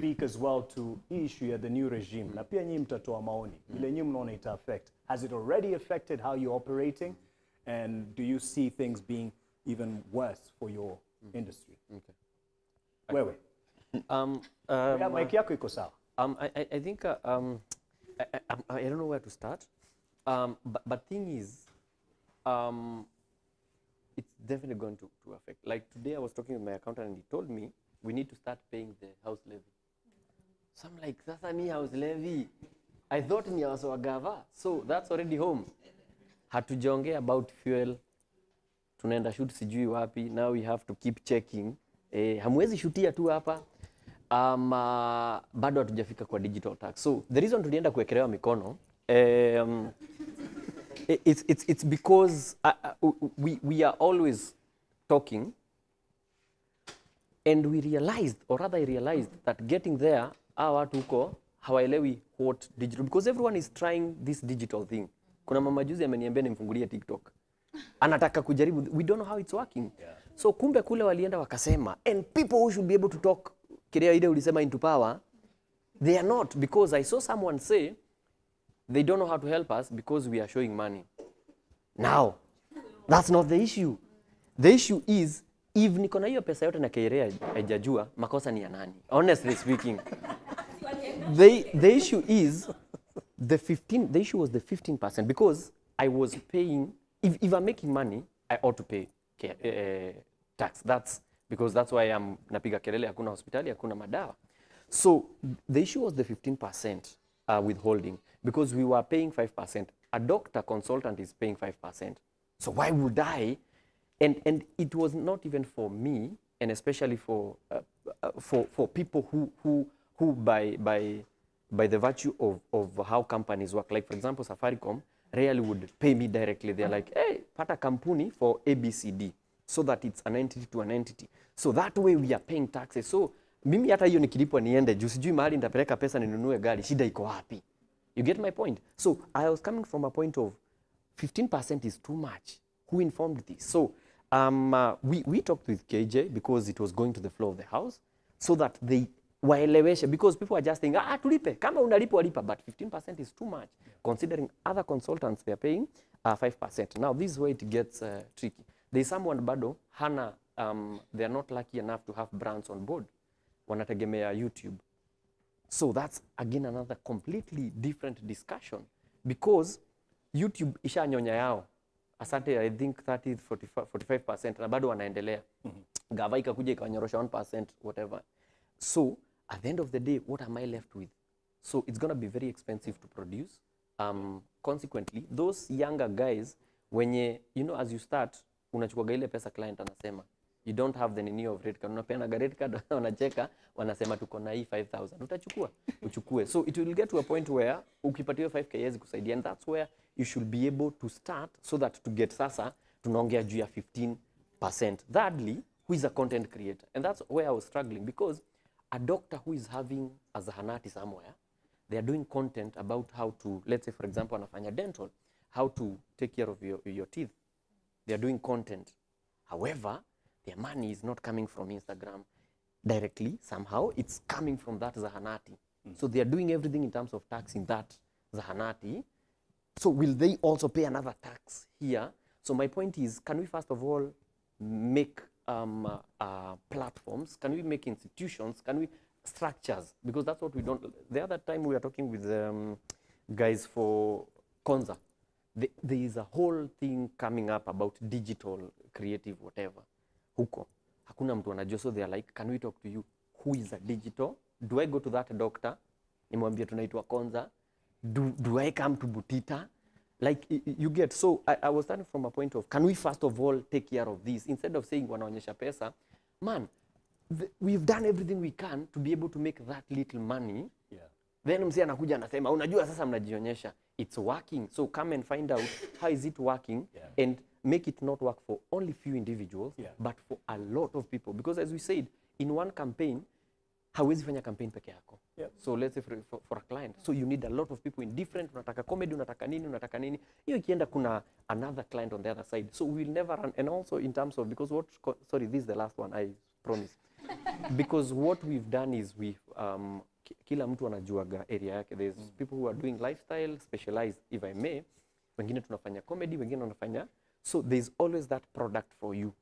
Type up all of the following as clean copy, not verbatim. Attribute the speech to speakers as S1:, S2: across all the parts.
S1: speak as well to issue ya the new regime. Na pia nyinyi mtatoa maoni. Ile nyinyi mnaona ita affect. Has it already affected how you're operating? And do you see things being even worse for your industry?
S2: Okay.
S1: Wewe. Mic yako iko sawa.
S2: I think I don't know where to start. But thing is, it's definitely going to affect. Like today, I was talking with my accountant, and he told me we need to start paying the house levy. So I'm like, sasa ni house levy. I thought ni house wagava. So that's already home. Hatujaongea about fuel. Tunaenda shoot sijui wapi. Now we have to keep checking. Hamwezi shootia tu hapa. Bado hatujafika kwa digital tax. So the reason tulienda kuwekelewa mikono, it's because we are always talking, and we realized, or rather I realized, that getting there, watu huko hawaelewi what digital, because everyone is trying this digital thing. Kuna mama juzi ameniambia nimfungulie TikTok. Anataka kujaribu, we don't know how it's working. Yeah. So kumbe kule walienda wakasema, and people who should be able to talk, kirea ile ulisema into power, they are not, because I saw someone say, they don't know how to help us because we are showing money. Now, that's not the issue. The issue is, if niko na hiyo pesa yote na KRA haijajua, makosa ni ya nani? Honestly speaking. The issue is, the issue was the 15%, because I was paying, if I'm making money, I ought to pay tax. Because that's why I'm napiga kelele, hakuna hospitali, hakuna madawa. So the issue was the 15% withholding, because we were paying 5%. A doctor consultant is paying 5%. So why would I? And it was not even for me, and especially for people who by the virtue of how companies work. Like for example, Safaricom rarely would pay me directly. They're like, hey, pata kampuni for ABCD, so that it's an entity to an entity. So that way we are paying taxes. So mimi hata hiyo nikilipwa niende juu sijui mahali nitapeleka pesa ninunue gari, shida iko wapi? You get my point? So I was coming from a point of 15% is too much. Who informed this? So we talked with KJ because it was going to the floor of the house, so that they waeleweshe, because people are just thinking, tulipe, kama unalipa walipa, but 15% is too much, considering other consultants they are paying 5%. Now this is where it gets tricky. There's someone bado hana, they are not lucky enough to have brands on board. Wanategemea YouTube. So that's again another completely different discussion, because YouTube isha nyonya yao. Asante, I think 30, 45%, na bado wanaendelea. Gava ikakuja ikanyorosha 1%, whatever. So at the end of the day, what am I left with? So it's going to be very expensive to produce. Consequently, those younger guys, when you as you start, unachukua ile pesa client anasema, you don't have the nini of rate card. Unapeana rate card, wanacheka, wanasema tuko na hii 5,000. Utachukua, uchukue. So it will get to a point where ukipatiwa 5K yezi kusaidia, and that's where you should be able to start, so that to get sasa, tunaongea juu ya 15%. Thirdly, who is a content creator? And that's where I was struggling, because a doctor who is having a zahanati somewhere, they are doing content about how to, let's say for example, anafanya dental, how to take care of your teeth. They are doing content. However, their money is not coming from Instagram directly. Somehow it's coming from that zahanati. So they are doing everything in terms of taxing that zahanati. So will they also pay another tax here? So my point is, can we first of all make platforms? Can we make institutions? Can we structures? Because that's what we don't. The other time we were talking with guys for Konza. There is a whole thing coming up about digital, creative, whatever. Huko. Hakuna mtu anajua, so they are like, can we talk to you? Who is a digital? Do I go to that doctor? Nimwambia tunaitwa Konza. Do I come to Butita? Like, you get, so I was starting from a point of, can we first of all take care of this? Instead of saying wanaonyesha pesa, man, we've done everything we can to be able to make that little money. Yeah. Then mzee anakuja anasema, unajua sasa mnajionyesha. It's working. So come and find out how is it working, and make it not work for only few individuals, but for a lot of people. Because as we said, in one campaign, hawezi fanya campaign peke yako. So let's say for a client, so you need a lot of people in different, unataka comedy, unataka nini. Hiyo ikienda kuna another client on the other side. So we'll never run. And also in terms of, because sorry, this is the last one, I promise. Because what we've done is kila mtu anajuaga area yake. There's people who are doing lifestyle, specialized, if I may. Wengine tunafanya comedy, wengine wanafanya. So there's always that product for you.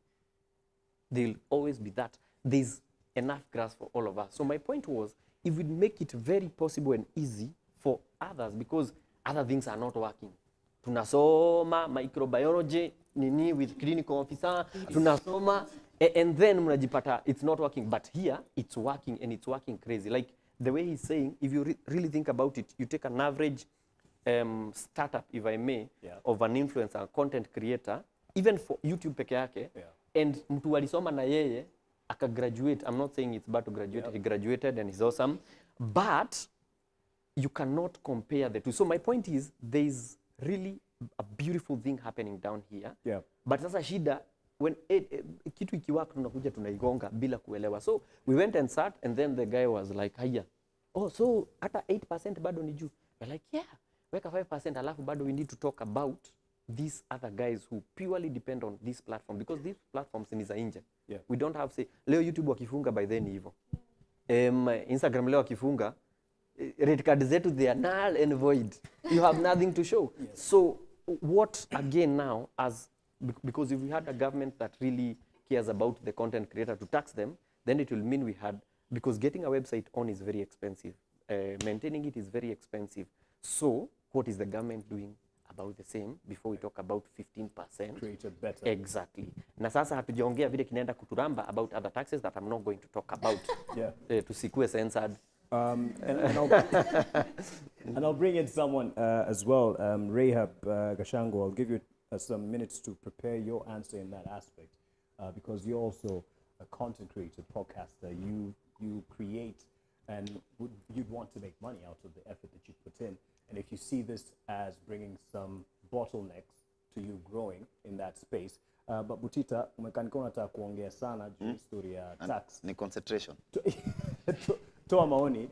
S2: There'll always be that. There's enough grass for all of us. So my point was, if we make it very possible and easy for others, because other things are not working. Tunasoma microbiology nini with clinical officer, tunasoma and then mnajipata it's not working, but here it's working and it's working crazy. Like the way he's saying, if you really think about it, you take an average startup, if I may, of an influencer, content creator, even for YouTube peke yake, and mtu alisoma na yeye akagraduate. I'm not saying it's bad to graduate. He graduated and he's awesome, but you cannot compare the two. So my point is, there's really a beautiful thing happening down here. But sasa shida, when kitu ikiwaka tunakuja tunaigonga bila kuelewa. So we went and sat, and then the guy was like, haya, oh, so hata 8% bado ni juu. We're like, yeah, weka 5%, alafu bado we need to talk about these other guys who purely depend on this platform, because these platforms ni za nje. We don't have say, leo YouTube wakifunga by then hivyo. Instagram leo wakifunga, red card zetu they are null and void. You have nothing to show. So what again now, as because if we had a government that really cares about the content creator to tax them, then it will mean we had, because getting a website on is very expensive. Maintaining it is very expensive. So what is the government doing about the same before we talk about 15%?
S1: Created better.
S2: Exactly. Na sasa hatujaongea vile kinaenda kuturamba about other taxes that I'm not going to talk about. Tusikue censored.
S1: And I'll bring in someone as well, Rahab Gashango. I'll give you some minutes to prepare your answer in that aspect, because you're also a content creator, podcaster. You create, and you'd want to make money out of the effort that you put in. And if you see this as bringing some bottlenecks to you growing in that space, but Butita, umekanika unataka kuongea sana juu story ya tax.
S3: Ni concentration.
S1: Toa maoni.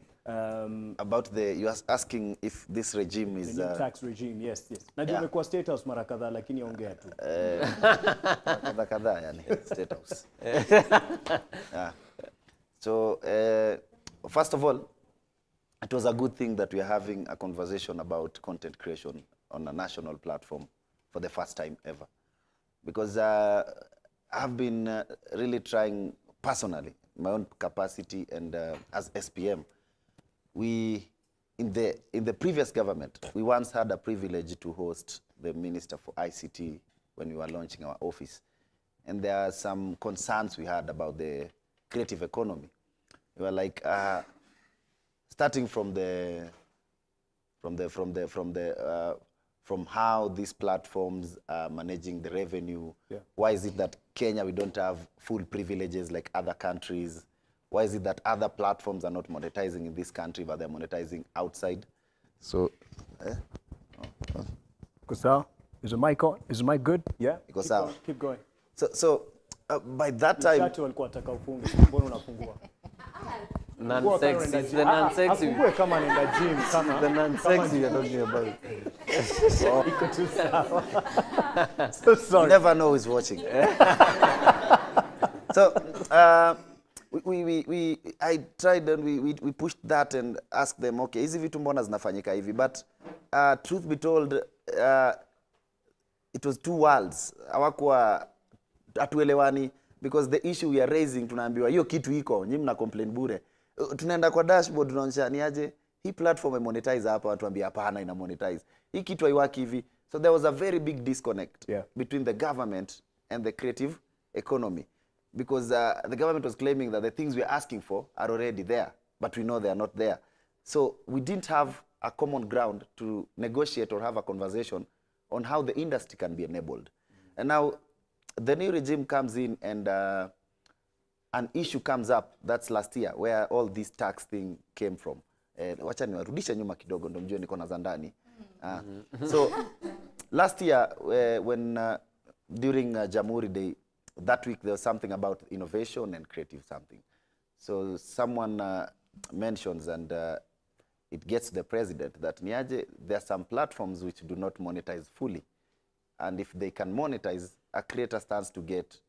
S3: About you are asking if this regime is...
S1: The new tax regime, yes. Najua umekuwa State House mara kadhaa, lakini ongea tu.
S3: Kadhaa, yani, State House. So, first of all, it was a good thing that we are having a conversation about content creation on a national platform for the first time ever. Because I've been really trying personally, my own capacity, and as SPM, we, in the previous government, we once had a privilege to host the Minister for ICT when we were launching our office. And there are some concerns we had about the creative economy. We were like, starting from how these platforms are managing the revenue. Why is it that Kenya, we don't have full privileges like other countries? Why is it that other platforms are not monetizing in this country, but they're monetizing outside? So,
S1: Kusao, is the mic on? Is the mic good? Yeah? Keep going.
S3: So by that time...
S1: Shati walikuwa wataka ufunge, mbona unafungua?
S2: Non-sexy, the non-sexy.
S1: Afungue kama nenda gym, kama...
S2: The non-sexy you're talking about.
S1: Iko tu sawa. So sorry.
S3: You never know who's watching. So, I tried and we pushed that and asked them, okay, hizi vitu mbona zinafanyika hivi? But truth be told, it was two worlds. Hawakuwa hatuelewani, because the issue we are raising, tunaambiwa hiyo kitu iko, nyinyi mna complain bure. Tunaenda kwa dashboard, tunaonyesha ni aje hii platform monetize hapa, watu ambia hapana ina monetize. Hii kitu haiwaki hivi. So there was a very big disconnect between the government and the creative economy. Because the government was claiming that the things we're asking for are already there, but we know they are not there. So we didn't have a common ground to negotiate or have a conversation on how the industry can be enabled. And now the new regime comes in, and an issue comes up. That's last year, where all this tax thing came from. Wacha niwarudisha nyuma kidogo ndo mjue niko na za ndani. So last year, when during Jamhuri Day, that week there was something about innovation and creative something. So someone mentions, and it gets to the president, that niaje, there are some platforms which do not monetize fully. And if they can monetize, a creator stands to get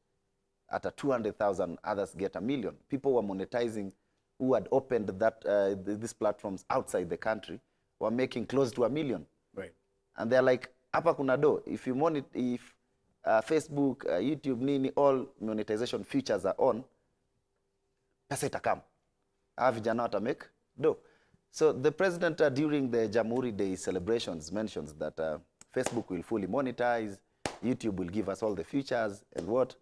S3: at a 200,000, others get 1 million. People were monetizing who had opened that these platforms outside the country were making close to 1 million.
S1: Right.
S3: And they're like, hapa kuna do. If you if Facebook, YouTube, nini, all monetization features are on, pesa itakam. Vijana wata make do. So the president during the Jamhuri Day celebrations mentions that Facebook will fully monetize, YouTube will give us all the features and what.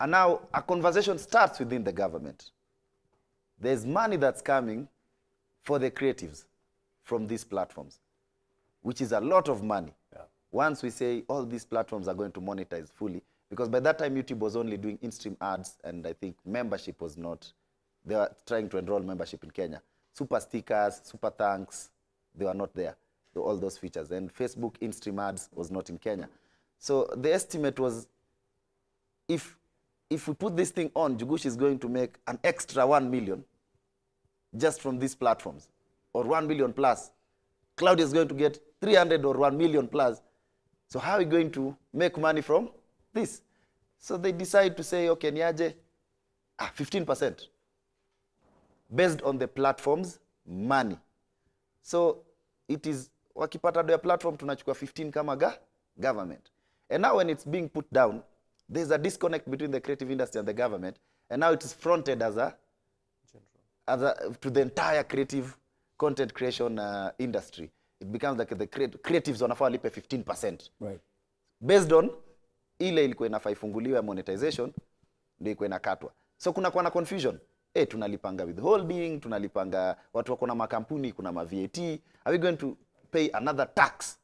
S3: And now a conversation starts within the government. There's money that's coming for the creatives from these platforms, which is a lot of money.
S1: Yeah.
S3: Once we say all these platforms are going to monetize fully, because by that time YouTube was only doing in-stream ads, and I think membership was not, they were trying to enroll membership in Kenya. Super stickers, super thanks, they were not there, all those features. And Facebook in-stream ads was not in Kenya. So the estimate was, if we put this thing on, Njugush is going to make an extra 1 million just from these platforms, or 1 million plus. Claudia is going to get 300 or 1 million plus. So how are we going to make money from this? So they decide to say, okay, niaje, 15%. Based on the platform's money. So it is, wakipata do ya platform, tunachukua 15 kama government. And now when it's being put down, there's a disconnect between the creative industry and the government, and now it is fronted as a to the entire creative content creation industry. It becomes like the creatives wanafaa lipe 15%.
S1: Right.
S3: Based on ile ilikuwa inafaa ifunguliwe ya monetization, ndio ilikuwa inakatwa. So kuna kwa na confusion. Tunalipanga withholding, tunalipanga watu wako na makampuni, kuna ma VAT. Are we going to pay another tax?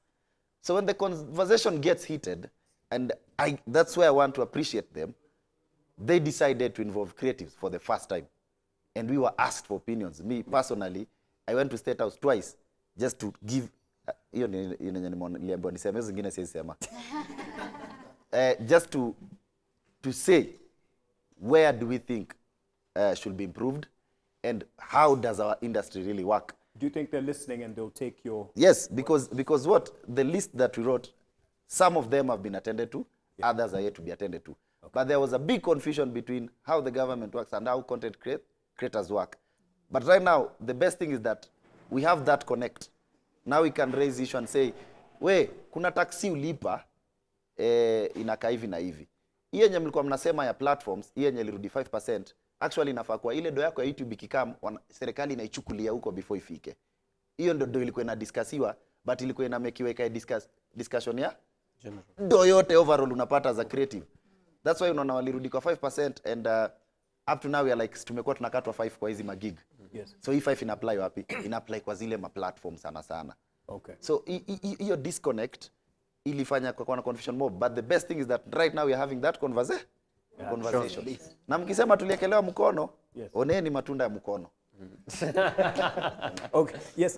S3: So when the conversation gets heated, and that's where I want to appreciate them, they decided to involve creatives for the first time. And we were asked for opinions. Me, personally, I went to State House twice just to give, just to say, where do we think should be improved, and how does our industry really work?
S1: Do you think they're listening and they'll take your...
S3: Yes, because what? The list that we wrote, some of them have been attended to, others are yet to be attended to. Okay. But there was a big confusion between how the government works and how content creators work. But right now, the best thing is that we have that connect. Now we can raise issue and say, kuna taxi ulipa, inakaa hivi na hivi. Hii yenye mlikuwa mnasema ya platforms, hii yenye ilirudi 5%, actually inafaa kwa ile do yako ya YouTube ikikam, serikali inaichukulia huko before ifike. Hiyo ndo ilikuwa inadiscussiwa, but ilikuwa inamekiwa ikae discussion ya general. Do yote overall unapata as a creative. That's why unaona walirudi kwa 5%, and up to now we are like, tumekuwa tunakatwa 5 kwa hizi magig.
S1: Yes. So
S3: hii 5 ina-apply wapi? Ina-apply kwa zile ma-platform sana.
S1: Okay.
S3: So hiyo disconnect ilifanya kwa na confusion mob, but the best thing is that right now we are having that conversation. Sure. Na mkisema tuliekelewa mkono, oneni matunda ya mkono.
S1: Okay. Yes.